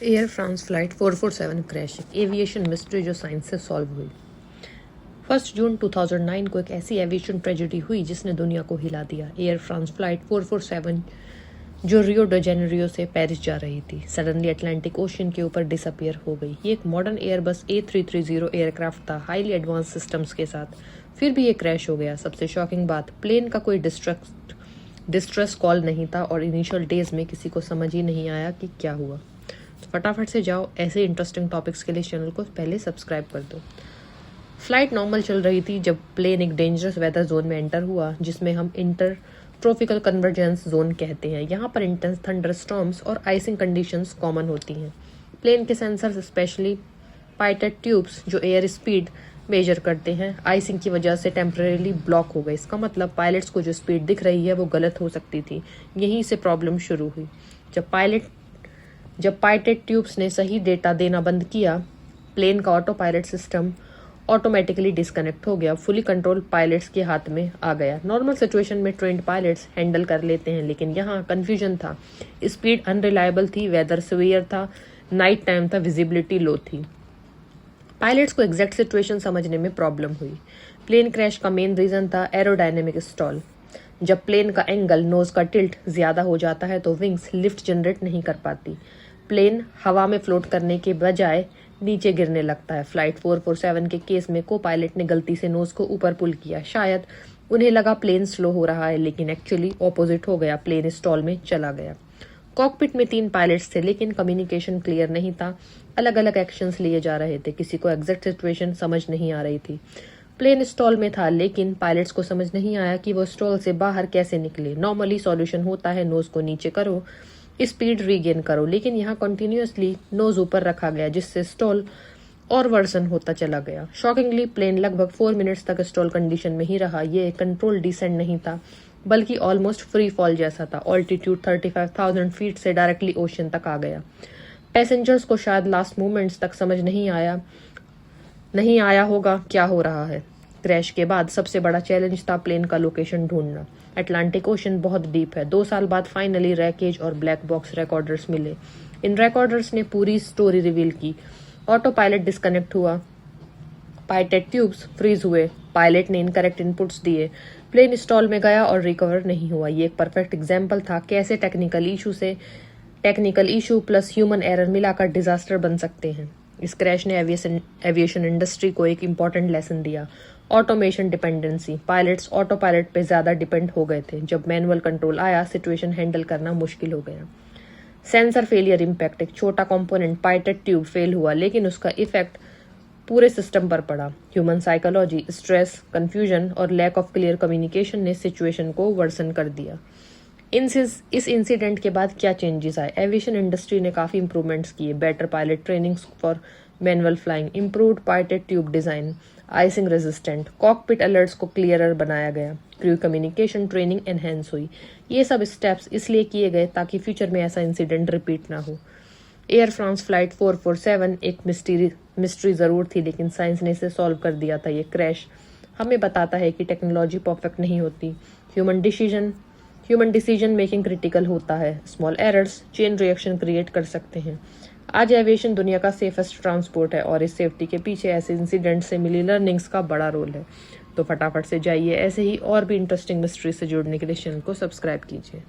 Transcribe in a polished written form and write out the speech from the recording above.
Air France flight 447 crash, aviation mystery जो science से solve हुई। 1 जून 2009 को एक ऐसी एविएशन ट्रेजेडी हुई जिसने दुनिया को हिला दिया। एयर फ्रांस फ्लाइट 447 जो रियो डी जेनेरियो से पेरिस जा रही थी, सडनली अटलांटिक ओशन के ऊपर डिसअपियर हो गई। ये एक मॉडर्न एयरबस A330 एयरक्राफ्ट था, हाईली एडवांस सिस्टम्स के साथ। फिर भी ये क्रैश हो गया। सबसे शॉकिंग बात, प्लेन का कोई डिस्ट्रेस कॉल नहीं था और इनिशियल डेज में किसी को समझ ही नहीं आया कि क्या हुआ। तो फटाफट से जाओ, ऐसे इंटरेस्टिंग टॉपिक्स के लिए चैनल को पहले सब्सक्राइब कर दो। फ्लाइट नॉर्मल चल रही थी जब प्लेन एक डेंजरस वेदर जोन में एंटर हुआ, जिसमें हम इंटर ट्रॉपिकल कन्वर्जेंस जोन कहते हैं। यहाँ पर इंटेंस थंडर स्टॉर्म्स और आइसिंग कंडीशंस कॉमन होती हैं। प्लेन के सेंसर्स, स्पेशली पायलट ट्यूब्स जो एयर स्पीड मेजर करते हैं, आइसिंग की वजह से टेम्परेरीली ब्लॉक हो गए। इसका मतलब पायलट्स को जो स्पीड दिख रही है वो गलत हो सकती थी। यहीं से प्रॉब्लम शुरू हुई। जब पायलट ट्यूब्स ने सही डेटा देना बंद किया, प्लेन का auto pilot system automatically disconnect हो गया। फुली कंट्रोल पायलट्स के हाथ में आ गया। नॉर्मल सिचुएशन में ट्रेंड पायलट्स हैंडल कर लेते हैं, लेकिन यहाँ कंफ्यूजन था। स्पीड अनरिलायबल थी, वेदर सिवियर था, नाइट टाइम था, विजिबिलिटी लो थी। पायलट्स को एग्जैक्ट सिचुएशन समझने में प्रॉब्लम हुई। प्लेन क्रैश का मेन रीजन था एरोडायनेमिक स्टॉल। जब प्लेन का एंगल, नोज का टिल्ट ज्यादा हो जाता है तो विंग्स लिफ्ट जनरेट नहीं कर पाती। प्लेन हवा में फ्लोट करने के बजाय नीचे गिरने लगता है। फ्लाइट 447 के केस में को पायलट ने गलती से नोज को ऊपर पुल किया। शायद उन्हें लगा प्लेन स्लो हो रहा है, लेकिन एक्चुअली ऑपोजिट हो गया। प्लेन स्टॉल में चला गया। कॉकपिट में 3 पायलट्स थे, लेकिन कम्युनिकेशन क्लियर नहीं था। अलग अलग एक्शंस लिए जा रहे थे। किसी को एग्जैक्ट सिचुएशन समझ नहीं आ रही थी। प्लेन स्टॉल में था, लेकिन पायलट्स को समझ नहीं आया कि वो स्टॉल से बाहर कैसे निकले। नॉर्मली सॉल्यूशन होता है नोज को नीचे करो, स्पीड रीगेन करो, लेकिन यहाँ कंटिन्यूअसली नोज ऊपर रखा गया, जिससे स्टॉल और वर्सन होता चला गया। शॉकिंगली प्लेन लगभग 4 मिनट्स तक स्टॉल कंडीशन में ही रहा। ये कंट्रोल डिसेंट नहीं था, बल्कि ऑलमोस्ट फ्री फॉल जैसा था। ऑल्टीट्यूड 35,000 फीट से डायरेक्टली ओशन तक आ गया। पैसेंजर्स को शायद लास्ट मोमेंट्स तक समझ नहीं आया होगा क्या हो रहा है। क्रैश के बाद सबसे बड़ा चैलेंज था प्लेन का लोकेशन ढूंढना। अटलांटिक ओशन बहुत डीप है। 2 साल बाद फाइनली रैकेज और ब्लैक बॉक्स रिकॉर्डर्स मिले। इन रिकॉर्डर्स ने पूरी स्टोरी रिवील की। ऑटो पायलट डिस्कनेक्ट हुआ, पायलट ट्यूब्स फ्रीज हुए, पायलट ने इनकरेक्ट इनपुट्स दिए, प्लेन स्टॉल में गया और रिकवर नहीं हुआ। ये एक परफेक्ट एग्जाम्पल था कैसे technical issue plus human error मिलाकर डिजास्टर बन सकते हैं। इस क्रैश ने एविएशन इंडस्ट्री को एक इम्पॉर्टेंट लेसन दिया। Automation dependency. Pilots auto pilot पे ज्यादा डिपेंड हो गए थे। जब मैनुअल कंट्रोल आया, सिचुएशन हैंडल करना मुश्किल हो गया। Sensor failure impact. एक छोटा कंपोनेंट पायलट ट्यूब फेल हुआ, लेकिन उसका इफेक्ट पूरे सिस्टम पर पड़ा। ह्यूमन साइकोलॉजी, स्ट्रेस, कंफ्यूजन और लैक ऑफ क्लियर कम्युनिकेशन ने सिचुएशन को वर्सन कर दिया। इस इंसिडेंट के बाद क्या चेंजेस आए? एविएशन इंडस्ट्री ने काफी इंप्रूवमेंट्स किए। Better pilot training for manual flying, improved pilot tube design, icing resistant, cockpit alerts को क्लियरर बनाया गया, क्रू कम्युनिकेशन ट्रेनिंग एनहेंस हुई। ये सब स्टेप्स इसलिए किए गए ताकि फ्यूचर में ऐसा इंसिडेंट रिपीट ना हो। एयर फ्रांस फ्लाइट 447 एक मिस्ट्री जरूर थी, लेकिन साइंस ने इसे सॉल्व कर दिया था। ये क्रैश हमें बताता है कि टेक्नोलॉजी परफेक्ट नहीं होती। ह्यूमन डिसीजन मेकिंग क्रिटिकल होता है। Small errors chain reaction create कर सकते हैं। आज एविएशन दुनिया का सेफेस्ट ट्रांसपोर्ट है और इस सेफ्टी के पीछे ऐसे इंसिडेंट से मिली लर्निंग्स का बड़ा रोल है। तो फटाफट से जाइए, ऐसे ही और भी इंटरेस्टिंग मिस्ट्री से जुड़ने के लिए चैनल को सब्सक्राइब कीजिए।